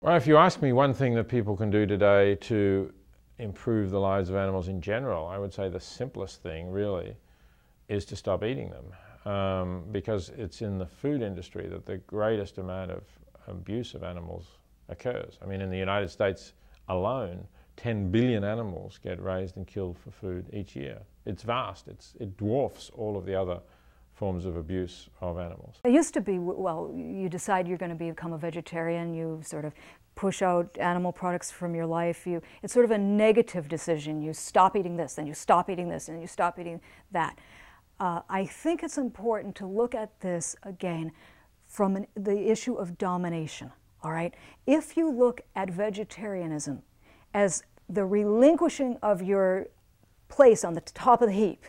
Well, if you ask me one thing that people can do today to improve the lives of animals in general, I would say the simplest thing really is to stop eating them, because it's in the food industry that the greatest amount of abuse of animals occurs. I mean, in the United States alone, 10 billion animals get raised and killed for food each year. It's vast. It dwarfs all of the other forms of abuse of animals. It used to be, well, you decide you're going to become a vegetarian, you sort of push out animal products from your life. It's sort of a negative decision. You stop eating this, then you stop eating this, and you stop eating that. I think it's important to look at this again from the issue of domination, all right? If you look at vegetarianism as the relinquishing of your place on the top of the heap,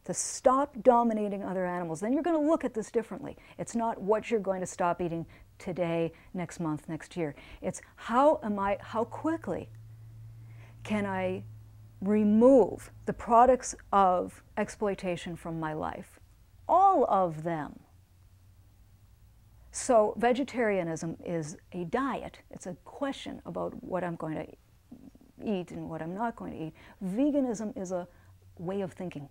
to stop dominating other animals, then you're going to look at this differently. It's not what you're going to stop eating today, next month, next year. It's how quickly can I remove the products of exploitation from my life? All of them. So vegetarianism is a diet. It's a question about what I'm going to eat and what I'm not going to eat. Veganism is a way of thinking.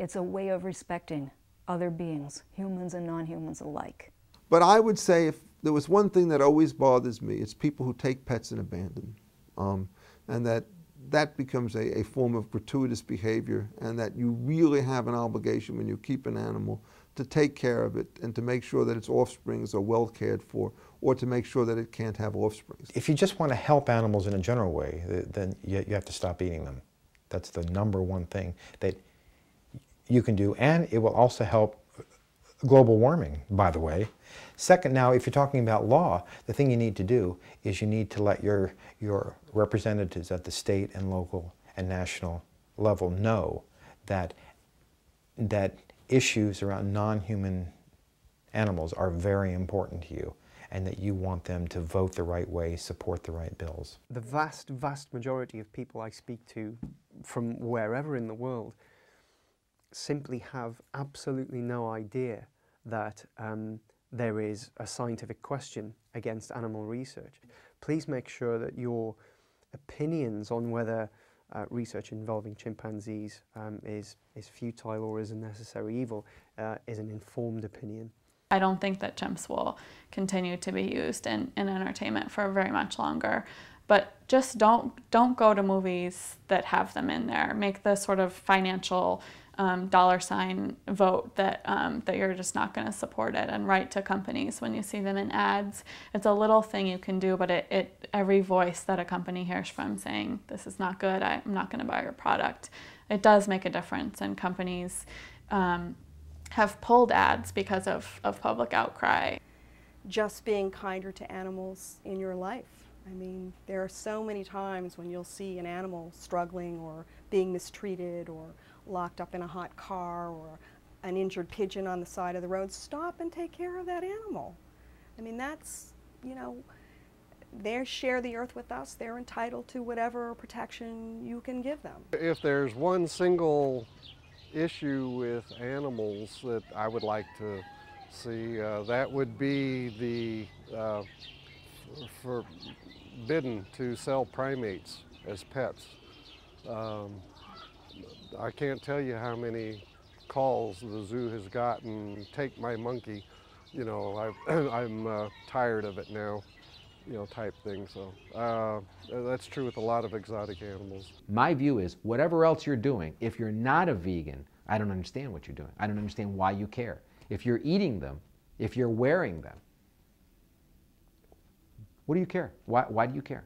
It's a way of respecting other beings, humans and non-humans alike. But I would say if there was one thing that always bothers me, it's people who take pets and abandon them. And that becomes a form of gratuitous behavior, and that you really have an obligation when you keep an animal to take care of it and to make sure that its offsprings are well cared for, or to make sure that it can't have offsprings. If you just want to help animals in a general way, then you have to stop eating them. That's the #1 thing that you can do, and it will also help global warming, by the way. Second, now, if you're talking about law, the thing you need to do is you need to let your representatives at the state and local and national level know that issues around non-human animals are very important to you, and that you want them to vote the right way, support the right bills. The vast, vast majority of people I speak to from wherever in the world simply have absolutely no idea that there is a scientific question against animal research. Please make sure that your opinions on whether research involving chimpanzees is futile or is a necessary evil is an informed opinion. I don't think that chimps will continue to be used in entertainment for very much longer. But just don't go to movies that have them in there. Make the sort of financial $ vote that that you're just not going to support it, and write to companies when you see them in ads. It's a little thing you can do, but every voice that a company hears from saying this is not good, I'm not going to buy your product, it does make a difference. And companies have pulled ads because of public outcry. Just being kinder to animals in your life. I mean, there are so many times when you'll see an animal struggling or being mistreated or locked up in a hot car or an injured pigeon on the side of the road. Stop and take care of that animal. I mean, that's, you know, they share the earth with us. They're entitled to whatever protection you can give them. If there's one single issue with animals that I would like to see, that would be the forbidden to sell primates as pets. I can't tell you how many calls the zoo has gotten, take my monkey, you know, I'm tired of it now, you know, type thing. So that's true with a lot of exotic animals. My view is whatever else you're doing, if you're not a vegan, I don't understand what you're doing. I don't understand why you care. If you're eating them, if you're wearing them, what do you care? Why do you care?